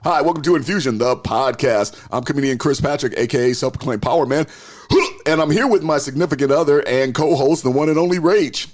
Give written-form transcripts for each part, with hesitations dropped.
Hi, welcome to Infusion, the podcast. I'm comedian Chris Patrick, a.k.a. Self-Proclaimed Power Man, and I'm here with my significant other and co-host, the one and only Rach.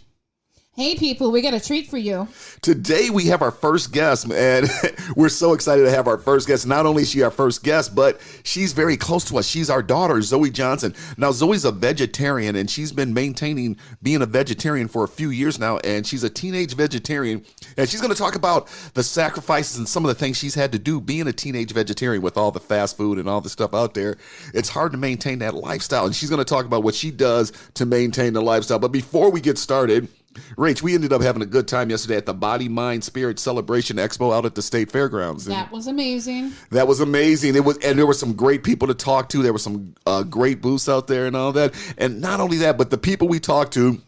Hey, people, we got a treat for you. Today, we have our first guest, and we're so excited to have our first guest. Not only is she our first guest, but she's very close to us. She's our daughter, Zoe Johnson. Now, Zoe's a vegetarian, and she's been maintaining being a vegetarian for a few years now, and she's a teenage vegetarian, and she's going to talk about the sacrifices and some of the things she's had to do being a teenage vegetarian with all the fast food and all the stuff out there. It's hard to maintain that lifestyle, and she's going to talk about what she does to maintain the lifestyle. But before we get started, Rach, we ended up having a good time yesterday at the Body, Mind, Spirit Celebration Expo out at the State Fairgrounds. That was amazing. That was amazing. And there were some great people to talk to. There were some great booths out there and all that. And not only that, but the people we talked to,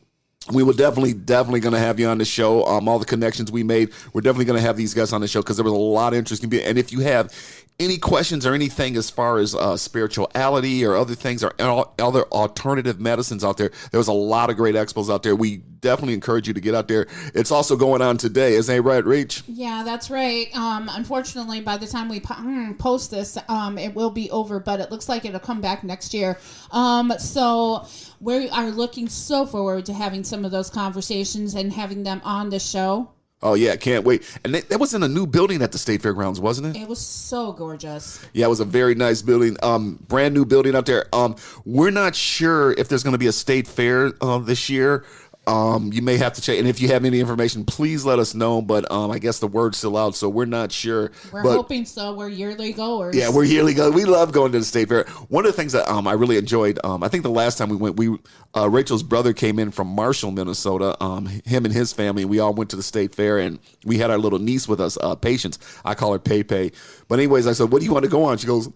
we were definitely going to have you on the show. All the connections we made, we're definitely going to have these guys on the show because there was a lot of interesting people. And if you have any questions or anything as far as spirituality or other things or other alternative medicines out there, there was a lot of great expos out there. We definitely encourage you to get out there. It's also going on today. Isn't that right, Rach? Yeah, that's right. Unfortunately, by the time we post this, it will be over, but it looks like it'll come back next year. So we are looking so forward to having some of those conversations and having them on the show. Oh, yeah, can't wait. And that was in a new building at the State Fairgrounds, wasn't it? It was so gorgeous. Yeah, it was a very nice building. Brand new building out there. We're not sure if there's going to be a state fair this year. You may have to check. And if you have any information, please let us know. But I guess the word's still out, so we're not sure. We're hoping so. We're yearly goers. Yeah, we're yearly goers. We love going to the state fair. One of the things that I really enjoyed, I think the last time we went, Rachel's brother came in from Marshall, Minnesota, him and his family. We all went to the state fair, and we had our little niece with us, Patience. I call her Pepe. But anyways, I said, what do you want to go on? She goes,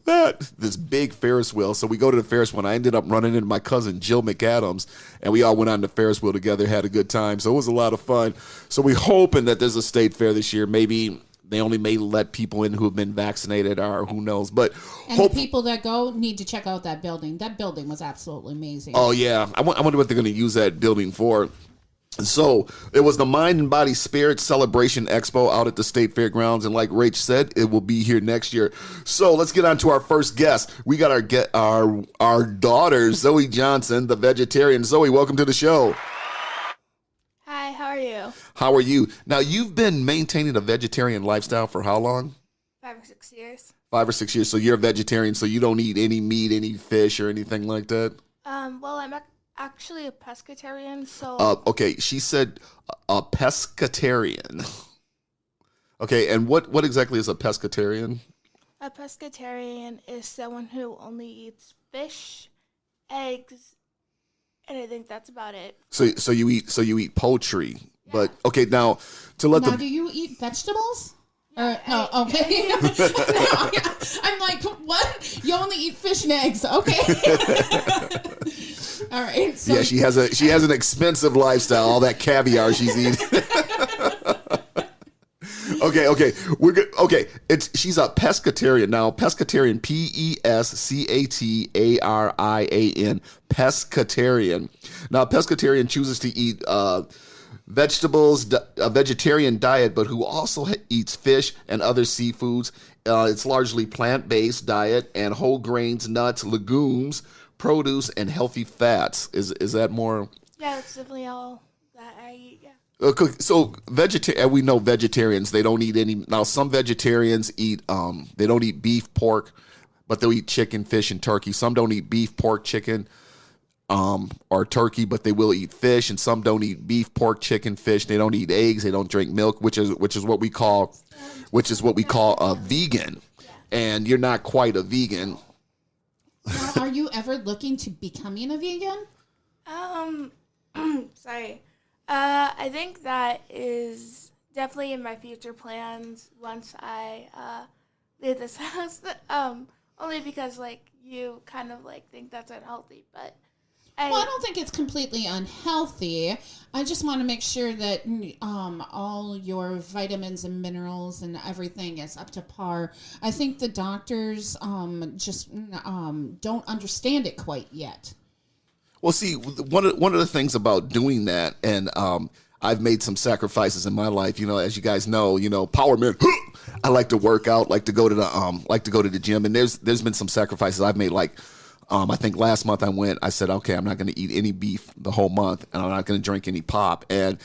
this big Ferris wheel. So we go to the Ferris wheel, and I ended up running into my cousin, Jill McAdams, and we all went on the Ferris wheel together, had a good time. So it was a lot of fun. So we're hoping that there's a state fair this year. Maybe they only may let people in who have been vaccinated or who knows. But the people that go need to check out that building. That building was absolutely amazing. Oh, yeah. I wonder what they're going to use that building for. So it was the Mind and Body Spirit Celebration Expo out at the State Fairgrounds. And like Rach said, it will be here next year. So let's get on to our first guest. We got our daughter, Zoe Johnson, the vegetarian. Zoe, welcome to the show. Hi, how are you? How are you? Now, you've been maintaining a vegetarian lifestyle for how long? 5 or 6 years. 5 or 6 years. So you're a vegetarian, so you don't eat any meat, any fish, or anything like that? Well, I'm actually a pescatarian, so... Okay, she said a pescatarian. Okay, and what exactly is a pescatarian? A pescatarian is someone who only eats fish, eggs, and I think that's about it. So you eat poultry, yeah. But okay, now to let do you eat vegetables? No, okay. I'm like, what? You only eat fish and eggs, okay? All right. So yeah, she has an expensive lifestyle. All that caviar she's eating. Okay, we're good. Okay, she's a pescatarian now. Pescatarian, Pescatarian, pescatarian. Now, pescatarian chooses to eat vegetables, a vegetarian diet, but who also eats fish and other seafoods. It's largely plant-based diet and whole grains, nuts, legumes, produce, and healthy fats. Is that more? Yeah, that's definitely all that I eat. Yeah. So we know vegetarians, they don't eat any. Now some vegetarians eat they don't eat beef, pork, but they'll eat chicken, fish, and turkey. Some don't eat beef, pork, chicken, or turkey, but they will eat fish. And some don't eat beef, pork, chicken, fish. They don't eat eggs. They don't drink milk, which is what we call a vegan. And you're not quite a vegan. Now, are you ever looking to becoming a vegan? Sorry. I think that is definitely in my future plans once I leave this house. Only because you kind of think that's unhealthy, but I don't think it's completely unhealthy. I just want to make sure that all your vitamins and minerals and everything is up to par. I think the doctors just don't understand it quite yet. Well, see, one of the things about doing that, and I've made some sacrifices in my life. You know, as you guys know, power man. I like to work out, like to go to the gym, and there's been some sacrifices I've made. Like, I think last month I said, okay, I'm not going to eat any beef the whole month, and I'm not going to drink any pop. And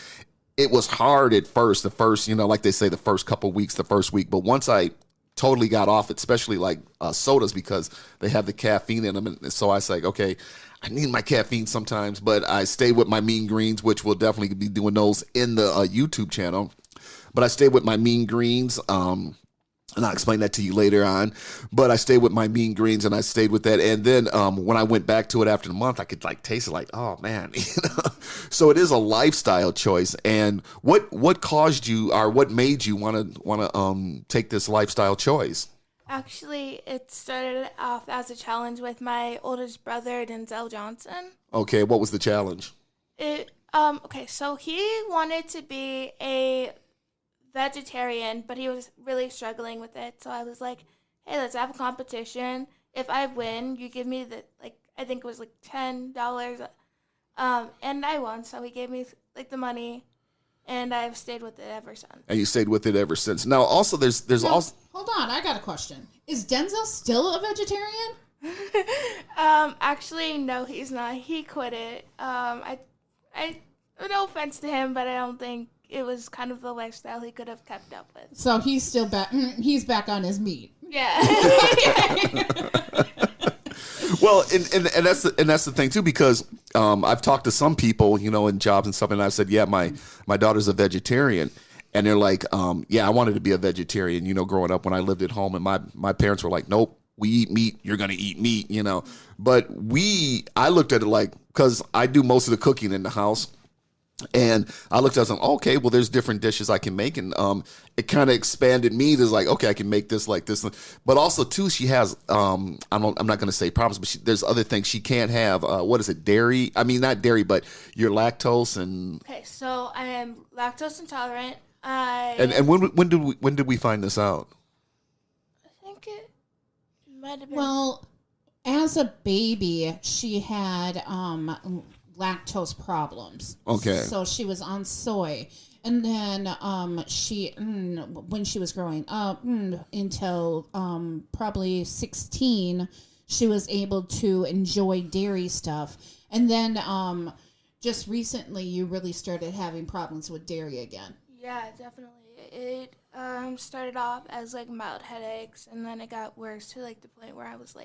it was hard at first. The first, like they say, the first couple weeks, the first week. But once I totally got off it, especially like sodas, because they have the caffeine in them, and so I was like, okay, I need my caffeine sometimes. But I stayed with my Mean Greens, which we'll definitely be doing those in the YouTube channel. But I stayed with my Mean Greens. And I'll explain that to you later on. But I stayed with my Mean Greens, and I stayed with that. And then when I went back to it after the month, I could like taste it like, oh man. So it is a lifestyle choice. And what caused you, or what made you want to take this lifestyle choice? Actually, it started off as a challenge with my oldest brother, Denzel Johnson. Okay, what was the challenge? Okay, so he wanted to be a vegetarian, but he was really struggling with it. So I was like, hey, let's have a competition. If I win, you give me I think it was like $10. And I won, so he gave me the money, and I've stayed with it ever since. And you stayed with it ever since. Now, also, there's also. Hold on, I got a question. Is Denzel still a vegetarian? Actually, no, he's not. He quit it. I no offense to him, but I don't think it was kind of the lifestyle he could have kept up with. So he's still back. He's back on his meat. Yeah. Well, and that's the thing too, because I've talked to some people, in jobs and stuff, and I've said, yeah, my daughter's a vegetarian, and they're like, yeah, I wanted to be a vegetarian, growing up when I lived at home, and my parents were like, nope, we eat meat, you're gonna eat meat, But I looked at it like, because I do most of the cooking in the house. And I looked at it and okay, well, there's different dishes I can make. And it kind of expanded me. There's like, okay, I can make this like this. But also, too, she has, I'm not going to say problems, but there's other things she can't have. What is it? Dairy? I mean, not dairy, but your lactose and... Okay, so I am lactose intolerant. And when did we find this out? I think it might have been... Well, as a baby, she had... lactose problems. Okay. So she was on soy. And then when she was growing up until probably 16, she was able to enjoy dairy stuff. And then just recently you really started having problems with dairy again. Yeah, definitely. It started off as mild headaches, and then it got worse to the point where I was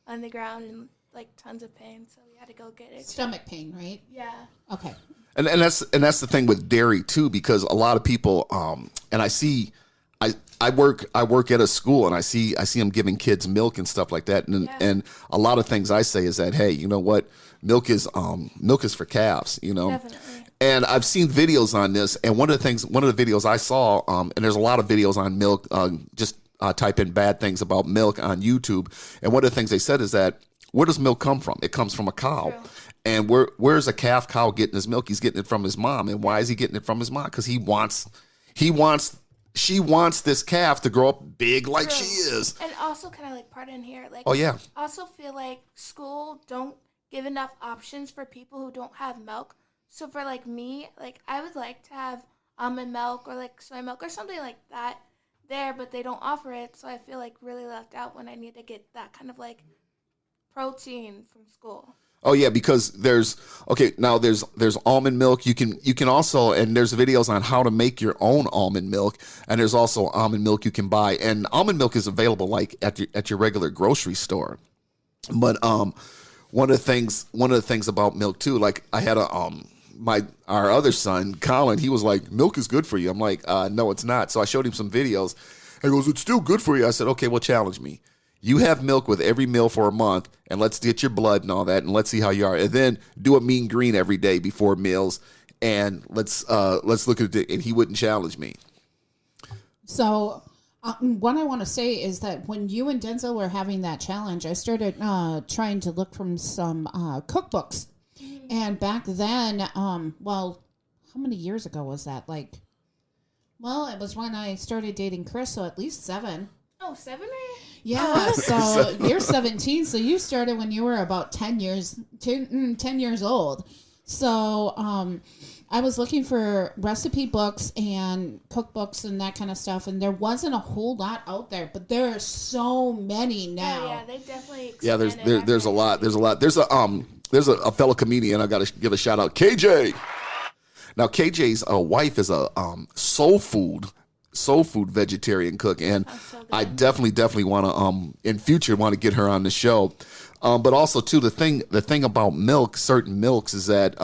on the ground and tons of pain, so we had to go get it. Stomach pain, right? Yeah. Okay. And that's the thing with dairy too, because a lot of people and I work at a school, and I see them giving kids milk and stuff like that, and a lot of things I say is that, hey, you know what, milk is for calves, Definitely. And I've seen videos on this, and one of the videos I saw, and there's a lot of videos on milk, just type in bad things about milk on YouTube, and one of the things they said is that, where does milk come from? It comes from a cow. True. And where's a calf cow getting his milk? He's getting it from his mom. And why is he getting it from his mom? Because she wants this calf to grow up big like True. she is. And also, kind of pardon here, Oh yeah. also feel school don't give enough options for people who don't have milk. So for me, I would like to have almond milk or soy milk or something like that there, but they don't offer it. So I feel really left out when I need to get that kind of protein from school. Oh yeah, because there's almond milk. You can also, and there's videos on how to make your own almond milk, and there's also almond milk you can buy, and almond milk is available at your regular grocery store. But one of the things about milk too, I had our other son Colin, he was like, milk is good for you. I'm like, no, it's not. So I showed him some videos. He goes, it's still good for you. I said, okay, well, challenge me. You have milk with every meal for a month, and let's get your blood and all that, and let's see how you are. And then do a Mean Green every day before meals, and let's look at it. And he wouldn't challenge me. So what I want to say is that when you and Denzel were having that challenge, I started trying to look from some cookbooks. And back then, how many years ago was that? It was when I started dating Chris, so at least 7. Oh, 7? Yeah, so you're 17, so you started when you were about 10 years old. So I was looking for recipe books and cookbooks and that kind of stuff, and there wasn't a whole lot out there, but there are so many now. Oh, yeah, they definitely Yeah, expanded there's a lot. There's a lot. There's a fellow comedian I got to give a shout out, KJ. Now KJ's wife is a soul food vegetarian cook, and so I definitely want to in future want to get her on the show. But also too, the thing about milk, certain milks, is that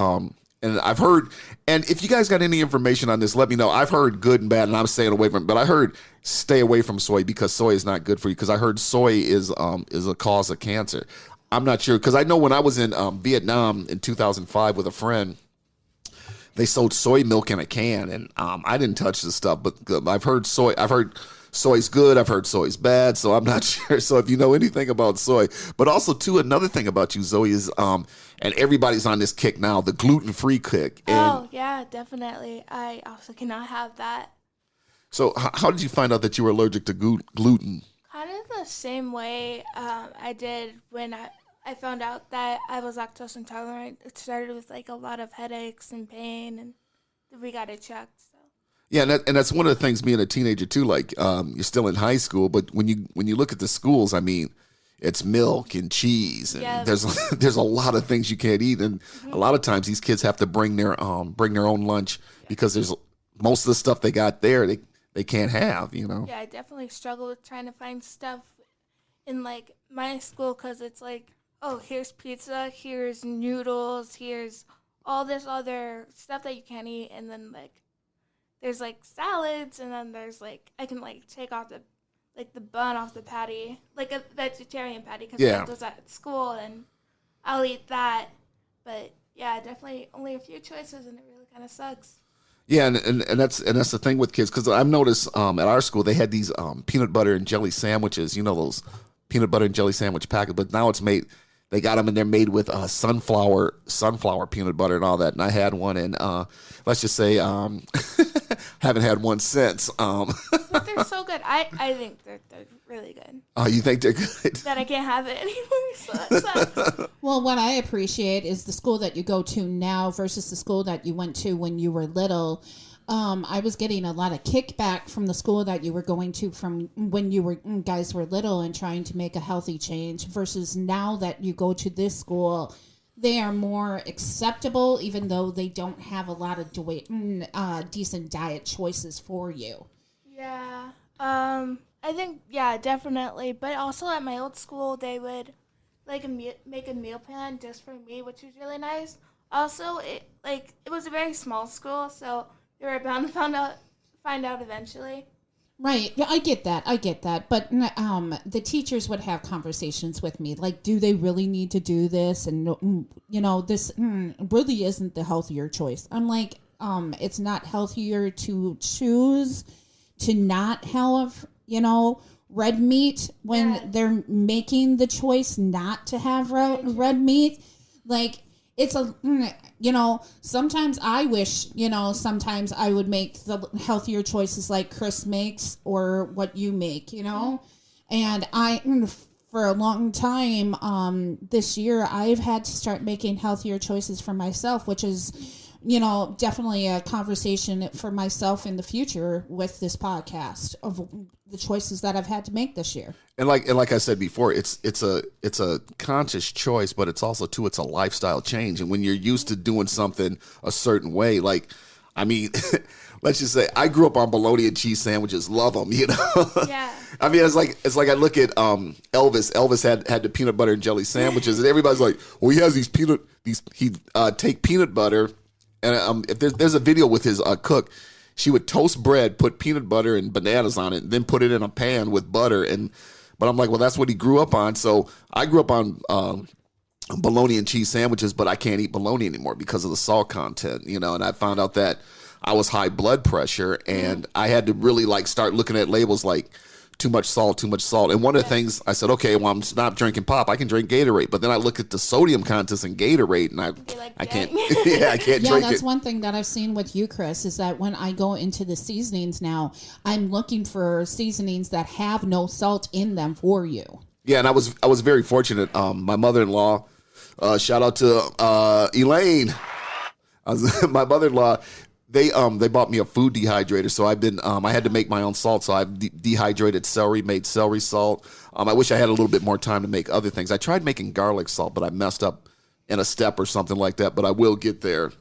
and I've heard, and if you guys got any information on this, let me know. I've heard good and bad, and I'm staying away from it. But I heard stay away from soy because soy is not good for you. Because I heard soy is a cause of cancer. I'm not sure, because I know when I was in Vietnam in 2005 with a friend, they sold soy milk in a can, and I didn't touch the stuff. But I've heard soy's good. I've heard soy's bad, so I'm not sure. So if you know anything about soy, but also too, another thing about you, Zoe, is and everybody's on this kick now, the gluten-free kick. And oh, yeah, definitely. I also cannot have that. so how did you find out that you were allergic to gluten? Kind of the same way I did when I found out that I was lactose intolerant. It started with like a lot of headaches and pain, and we got it checked. So. Yeah, and that's one of the things, being a teenager too. Like you're still in high school, but when you look at the schools, I mean, it's milk and cheese, and there's a lot of things you can't eat, and a lot of times these kids have to bring their own lunch because there's most of the stuff they got there they can't have, you know. Yeah, I definitely struggle with trying to find stuff in like my school because it's like, oh, here's pizza, here's noodles, here's all this other stuff that you can't eat, and then like there's like salads, and then there's like I can like take off the bun off the patty, like a vegetarian patty, because I was at school, and I'll eat that. But yeah, definitely only a few choices, and it really kind of sucks. Yeah, and that's the thing with kids, because I've noticed at our school they had these peanut butter and jelly sandwiches, you know, those peanut butter and jelly sandwich packets, but now it's made. They got them, and they're made with sunflower peanut butter and all that. And I had one, and let's just say haven't had one since. But they're so good. I think they're really good. Oh, you think they're good? That I can't have it anymore, so that sucks. Well, what I appreciate is the school that you go to now versus the school that you went to when you were little. I was getting a lot of kickback from the school that you were going to from when you guys were little and trying to make a healthy change versus now that you go to this school. They are more acceptable, even though they don't have a lot of decent diet choices for you. Yeah. I think, yeah, definitely. But also at my old school, they would make a meal plan just for me, which was really nice. Also, it was a very small school, so they were bound to find out eventually. Right. Yeah, I get that. But the teachers would have conversations with me, like, do they really need to do this? And, you know, this really isn't the healthier choice. I'm like, it's not healthier to choose to not have, you know, red meat when they're making the choice not to have red meat. Like, it's you know, sometimes I wish, you know, sometimes I would make the healthier choices like Chris makes or what you make, you know. And for a long time, this year, I've had to start making healthier choices for myself, which is, you know, definitely a conversation for myself in the future with this podcast of the choices that I've had to make this year. And like I said before, it's a conscious choice, but it's also too, it's a lifestyle change. And when you're used to doing something a certain way, like, I mean, let's just say I grew up on bologna and cheese sandwiches, love them, you know. Yeah. I mean, it's like I look at Elvis. Elvis had the peanut butter and jelly sandwiches, and everybody's like, well, he has he'd take peanut butter, and if there's a video with his cook. She would toast bread, put peanut butter and bananas on it, and then put it in a pan with butter. But I'm like, well, that's what he grew up on. So I grew up on bologna and cheese sandwiches, but I can't eat bologna anymore because of the salt content, you know. And I found out that I was high blood pressure, and I had to really like start looking at labels like too much salt. And one of the things I said, okay, well, I'm not drinking pop. I can drink Gatorade. But then I look at the sodium content in Gatorade, and I can't. Yeah, I can't drink it. Yeah, that's one thing that I've seen with you, Chris, is that when I go into the seasonings now, I'm looking for seasonings that have no salt in them for you. Yeah, and I was very fortunate. My mother-in-law, shout out to Elaine. My mother-in-law, they bought me a food dehydrator, so I've been I had to make my own salt, so I've dehydrated celery, made celery salt. I wish I had a little bit more time to make other things. I tried making garlic salt, but I messed up in a step or something like that. But I will get there.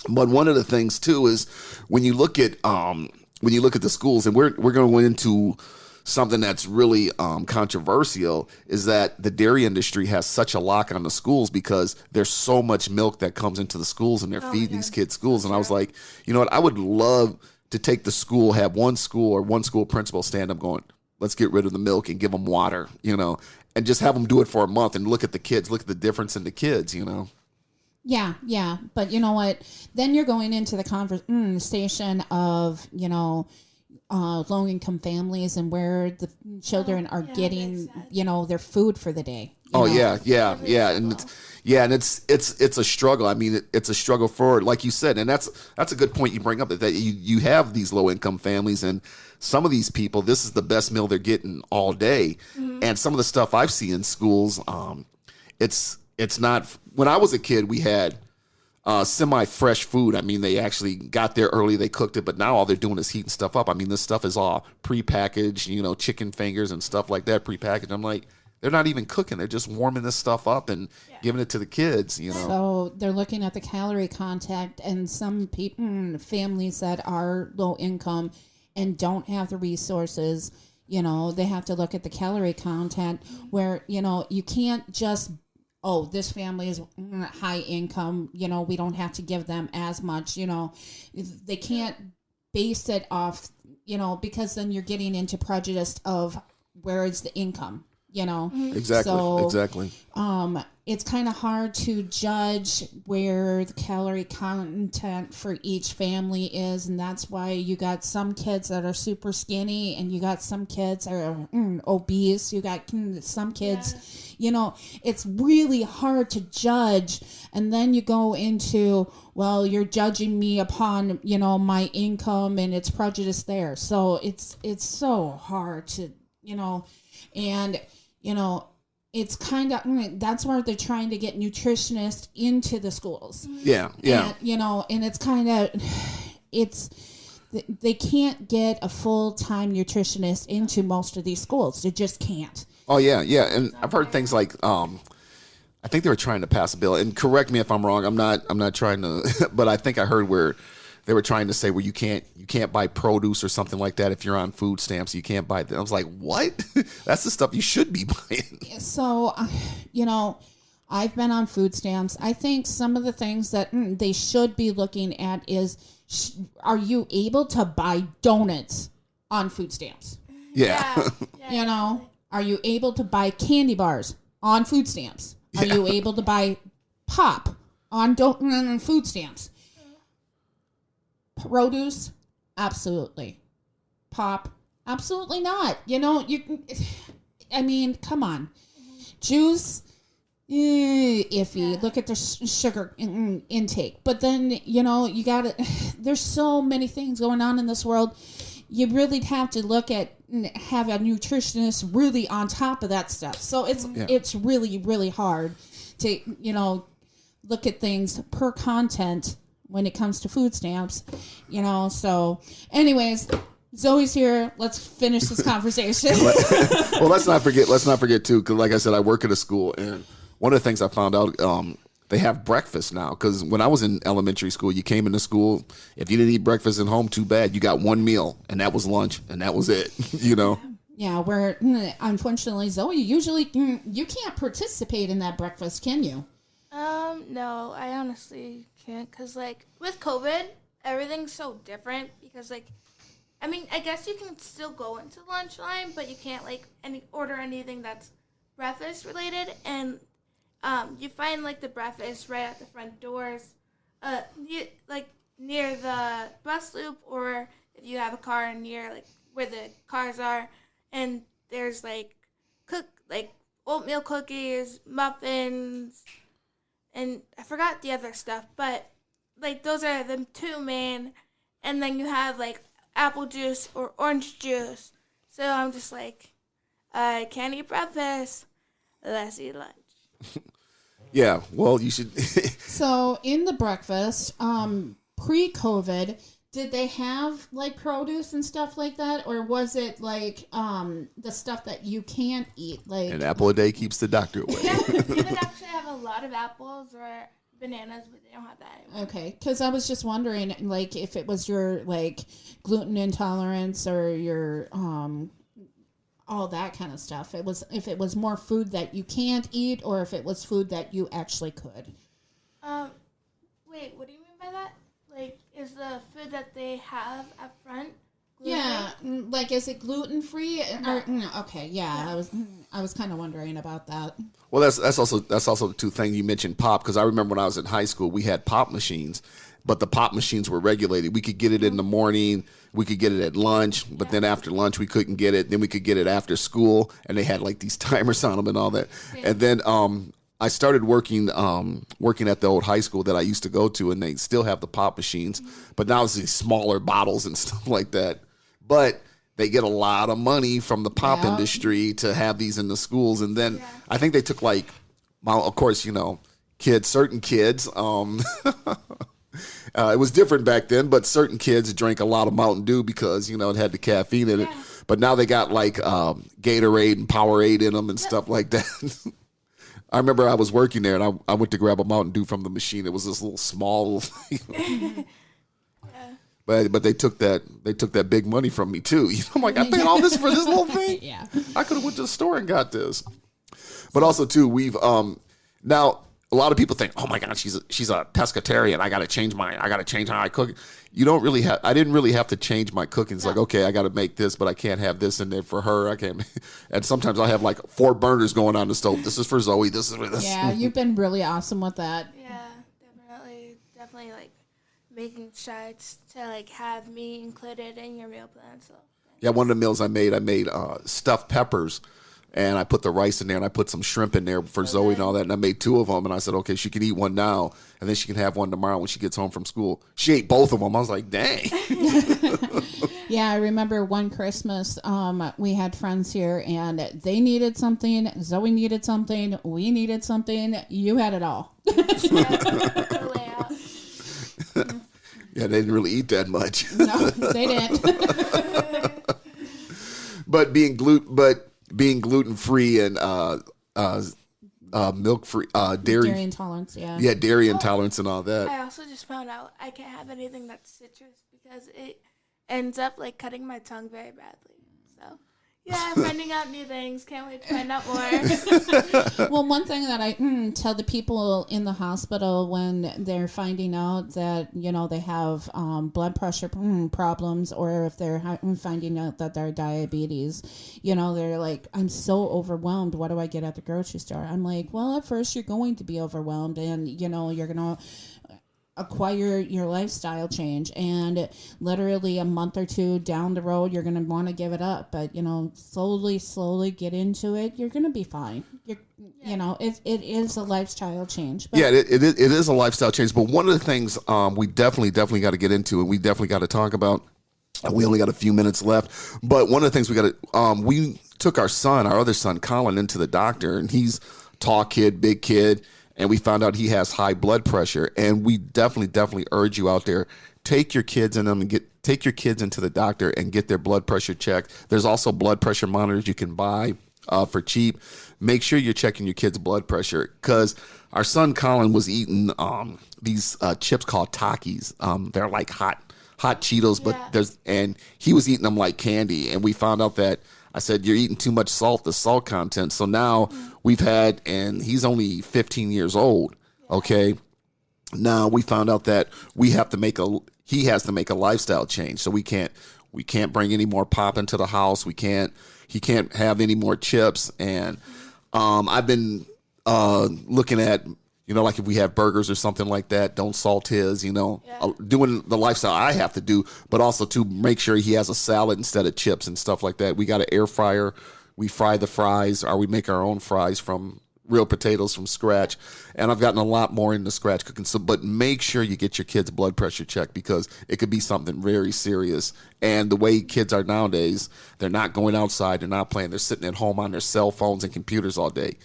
But one of the things too is when you look at the schools, and we're going to go into something that's really controversial, is that the dairy industry has such a lock on the schools because there's so much milk that comes into the schools, and they're feeding these kids schools. And I was like, you know what? I would love to take the school, have one school principal stand up going, let's get rid of the milk and give them water, and just have them do it for a month and look at the kids, look at the difference in the kids, Yeah. But you know what? Then you're going into the conversation of, low-income families and where the children are getting, their food for the day. Yeah, and it's a struggle. I mean, it's a struggle for, like you said, and that's a good point you bring up, that you have these low-income families, and some of these people, this is the best meal they're getting all day, and some of the stuff I've seen in schools, it's not. When I was a kid, we had semi-fresh food. I mean, they actually got there early, they cooked it, but now all they're doing is heating stuff up. I mean, this stuff is all prepackaged, chicken fingers and stuff like that, prepackaged. I'm like, they're not even cooking. They're just warming this stuff up and giving it to the kids, So they're looking at the calorie content, and some people, families that are low income and don't have the resources, they have to look at the calorie content where, you can't just, this family is high income, we don't have to give them as much, they can't base it off, because then you're getting into prejudice of where is the income, Exactly. It's kind of hard to judge where the calorie content for each family is, and that's why you got some kids that are super skinny, and you got some kids that are obese. You got some kids, it's really hard to judge. And then you go into, well, you're judging me upon, my income, and it's prejudice there. So it's so hard to, and it's kind of, that's where they're trying to get nutritionists into the schools. Yeah. And it's kind of, they can't get a full-time nutritionist into most of these schools. They just can't. Oh, yeah. And I've heard things like, I think they were trying to pass a bill, and correct me if I'm wrong. I'm not trying to, but I think I heard where they were trying to say, well, you can't buy produce or something like that if you're on food stamps. You can't buy that. I was like, what? That's the stuff you should be buying. So, I've been on food stamps. I think some of the things that they should be looking at is, are you able to buy donuts on food stamps? Yeah. Are you able to buy candy bars on food stamps? Are you able to buy pop on food stamps? Produce, absolutely. Pop, absolutely not. Come on. Juice, iffy. Look at the sugar intake. But then, you got to, there's so many things going on in this world. You really have to have a nutritionist really on top of that stuff. So it's really, really hard to, look at things per content when it comes to food stamps, so anyways, Zoe's here. Let's finish this conversation. Well, let's not forget too, because like I said, I work at a school, and one of the things I found out, they have breakfast now, because when I was in elementary school, you came into school, if you didn't eat breakfast at home, too bad. You got one meal, and that was lunch, and that was it. Yeah, where unfortunately, Zoe, usually you can't participate in that breakfast, can you? No, I honestly can't, because, with COVID, everything's so different, because, I guess you can still go into lunch line, but you can't, order anything that's breakfast-related, and, you find, the breakfast right at the front doors, near the bus loop, or if you have a car near, where the cars are, and there's, oatmeal cookies, muffins, and I forgot the other stuff, but, those are the two main, and then you have, apple juice or orange juice. So I'm just I can't eat breakfast. Let's eat lunch. Yeah, well, you should. So in the breakfast, pre-COVID, did they have like produce and stuff like that, or was it like the stuff that you can't eat? Like An apple a day keeps the doctor away. Yeah, you would actually have a lot of apples or bananas, but they don't have that anymore. Okay, because I was just wondering, like, if it was your like gluten intolerance or your all that kind of stuff. It was if it was more food that you can't eat, or if it was food that you actually could. Wait, what do you mean by that? Like, is the food that they have up front gluten-free? Yeah, like is it gluten free? No. Okay, yeah, I was kind of wondering about that. Well, that's also the two things you mentioned pop, because I remember when I was in high school we had pop machines, but the pop machines were regulated. We could get it in the morning, we could get it at lunch, but then after lunch we couldn't get it. Then we could get it after school, and they had like these timers on them and all that. Yeah. And then I started working at the old high school that I used to go to, and they still have the pop machines, but now it's these smaller bottles and stuff like that. But they get a lot of money from the pop industry to have these in the schools. And then I think they took like, of course, certain kids, it was different back then, but certain kids drank a lot of Mountain Dew because, it had the caffeine in it. But now they got like Gatorade and Powerade in them and stuff like that. I remember I was working there, and I went to grab a Mountain Dew from the machine. It was this little small thing. But they took that big money from me too. I'm like, I paid all this for this little thing. Yeah, I could have went to the store and got this. But also too, we've now a lot of people think, oh my God, she's a pescatarian. I got to change how I cook. You don't really have. I didn't really have to change my cooking. It's like, okay, I got to make this, but I can't have this in there for her. I can't. And sometimes I have like 4 burners going on the stove. This is for Zoe. This is for this. Yeah, you've been really awesome with that. Yeah, definitely like making sure to like have me included in your meal plan. So Yeah, one of the meals I made stuffed peppers, and I put the rice in there, and I put some shrimp in there for Zoe and all that, and I made 2 of them, and I said, okay, she can eat one now, and then she can have one tomorrow when she gets home from school. She ate both of them. I was like, dang. Yeah, I remember one Christmas, we had friends here, and they needed something, Zoe needed something, we needed something, you had it all. Yeah, they didn't really eat that much. No, they didn't. But being gluten free and milk free, Dairy intolerance, yeah. Yeah, dairy intolerance and all that. I also just found out I can't have anything that's citrus because it ends up like cutting my tongue very badly. So yeah, finding out new things. Can't wait to find out more. Well, one thing that I tell the people in the hospital when they're finding out that, they have blood pressure problems, or if they're finding out that they're diabetes, they're like, I'm so overwhelmed. What do I get at the grocery store? I'm like, well, at first you're going to be overwhelmed, and, you're going to acquire your lifestyle change, and literally a month or 2 down the road you're going to want to give it up, but slowly get into it. You're going to be fine. It is a lifestyle change, but it is a lifestyle change. But one of the things we definitely got to get into, and we definitely got to talk about, and we only got a few minutes left, but one of the things we took our other son Colin, into the doctor, and he's tall kid, big kid, and we found out he has high blood pressure. And we definitely urge you out there, take your kids into the doctor and get their blood pressure checked. There's also blood pressure monitors you can buy for cheap. Make sure you're checking your kids' blood pressure, because our son Colin was eating these chips called Takis. They're like hot Cheetos, and he was eating them like candy. And we found out that, I said, you're eating too much salt, the salt content. So now and he's only 15 years old. Okay. Now we found out that he has to make a lifestyle change. So we can't bring any more pop into the house. He can't have any more chips. And I've been looking at, like if we have burgers or something like that, don't salt his, doing the lifestyle I have to do, but also to make sure he has a salad instead of chips and stuff like that. We got an air fryer. We fry the fries, or we make our own fries from real potatoes from scratch. And I've gotten a lot more into scratch cooking. So, but make sure you get your kids' blood pressure checked, because it could be something very serious. And the way kids are nowadays, they're not going outside, they're not playing, they're sitting at home on their cell phones and computers all day.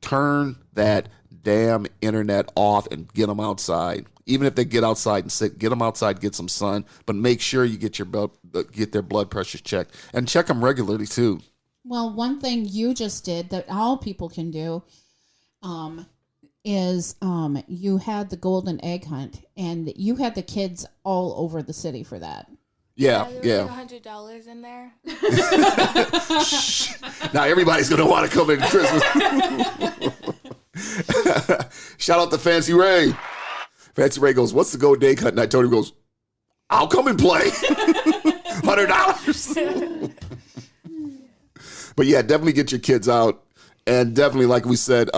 turn that damn internet off and get them outside. Even if they get outside and sit, get them outside, get some sun, but make sure you get their blood pressures checked and check them regularly too. Well, one thing you just did that all people can do is you had the golden egg hunt, and you had the kids all over the city for that. Yeah. There was like $100 in there. Now everybody's going to want to come in Christmas. Shout out to Fancy Ray. Fancy Ray goes, what's the golden egg hunt? And I told him, goes, I'll come and play. $100. But yeah, definitely get your kids out. And definitely, like we said,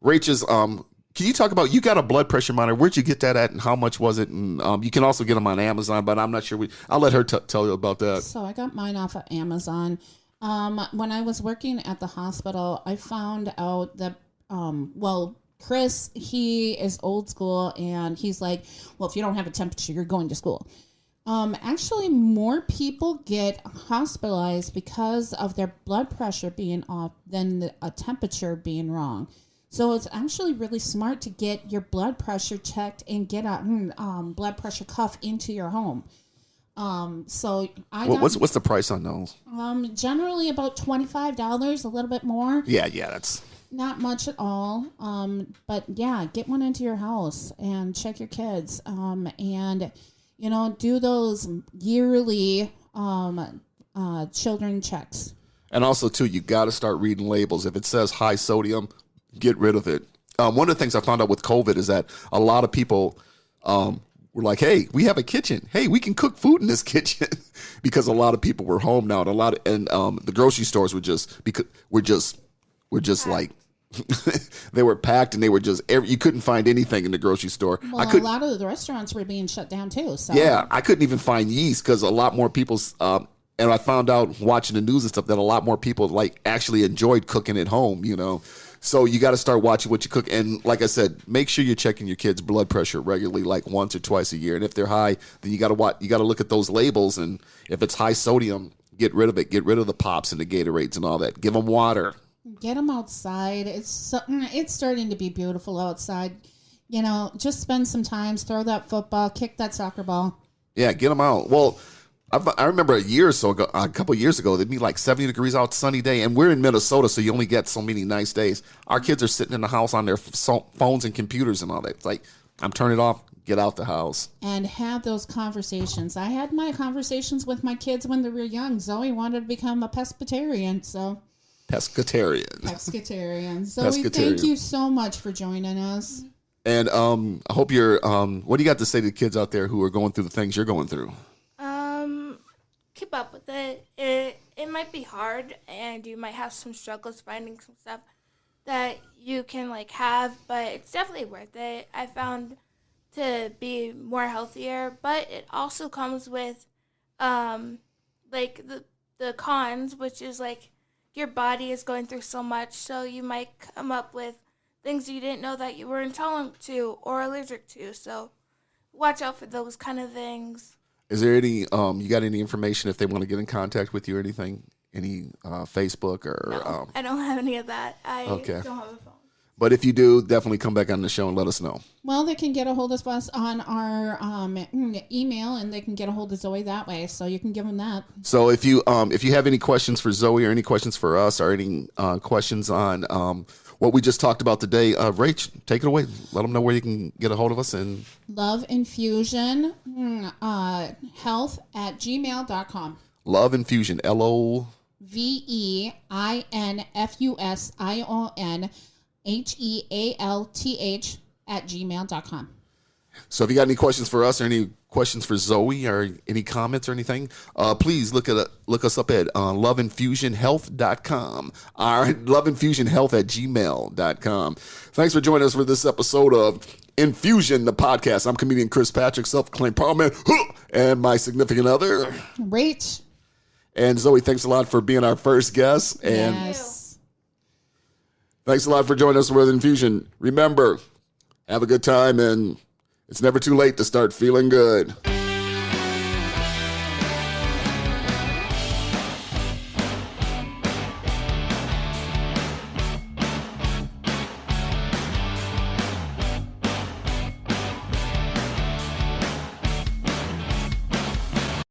Rachel's, can you talk about, you got a blood pressure monitor. Where'd you get that at and how much was it? And you can also get them on Amazon, but I'm not sure. I'll let her tell you about that. So I got mine off of Amazon. When I was working at the hospital, I found out that, Chris, he is old school, and he's like, well, if you don't have a temperature, you're going to school. Actually, more people get hospitalized because of their blood pressure being off than a temperature being wrong. So it's actually really smart to get your blood pressure checked and get a blood pressure cuff into your home. What's the price on those? Generally about $25, a little bit more. Yeah, that's not much at all. But yeah, get one into your house and check your kids. And do those yearly children checks. And also too, you got to start reading labels. If it says high sodium, get rid of it. One of the things I found out with COVID is that a lot of people were like, "Hey, we have a kitchen. Hey, we can cook food in this kitchen," because a lot of people were home now, and the grocery stores were just like they were packed, and they were just you couldn't find anything in the grocery store. Well, a lot of the restaurants were being shut down too. So yeah, I couldn't even find yeast because a lot more people's. And I found out watching the news and stuff that a lot more people like actually enjoyed cooking at home, So you got to start watching what you cook. And like I said, make sure you're checking your kids' blood pressure regularly, like once or twice a year. And if they're high, then you got to look at those labels. And if it's high sodium, get rid of it. Get rid of the pops and the Gatorades and all that. Give them water. Get them outside. It's starting to be beautiful outside. Just spend some time, throw that football, kick that soccer ball. Yeah, get them out. Well, I remember a couple of years ago, it'd be like 70 degrees out, sunny day, and we're in Minnesota, so you only get so many nice days. Our kids are sitting in the house on their phones and computers and all that. It's like, I'm turning it off, get out the house. And have those conversations. I had my conversations with my kids when they were young. Zoe wanted to become a pescatarian, so... Pescatarian. Zoe, thank you so much for joining us. And I hope you're... what do you got to say to the kids out there who are going through the things you're going through? Keep up with it. It might be hard, and you might have some struggles finding some stuff that you can have, but it's definitely worth it. I found to be more healthier, but it also comes with the cons, which is your body is going through so much, so you might come up with things you didn't know that you were intolerant to or allergic to. So watch out for those kind of things. Is there any, you got any information if they want to get in contact with you or anything? Any Facebook or? No, I don't have any of that. I don't have a phone. But if you do, definitely come back on the show and let us know. Well, they can get a hold of us on our email, and they can get a hold of Zoe that way. So you can give them that. So if you have any questions for Zoe or any questions for us or any questions on what we just talked about today, Rach, take it away. Let them know where you can get a hold of us. And Love Infusion health@gmail.com. Love Infusion, LOVEINFUSION HEALTH@gmail.com. So if you got any questions for us or any questions for Zoe or any comments or anything, please look us up at loveinfusionhealth.com or loveinfusionhealth@gmail.com. Thanks for joining us for this episode of Infusion, the podcast. I'm comedian Chris Patrick, self-proclaimed power man, and my significant other, Rach. And Zoe, thanks a lot for being our first guest. And yes. Thanks a lot for joining us with Infusion. Remember, have a good time, and it's never too late to start feeling good.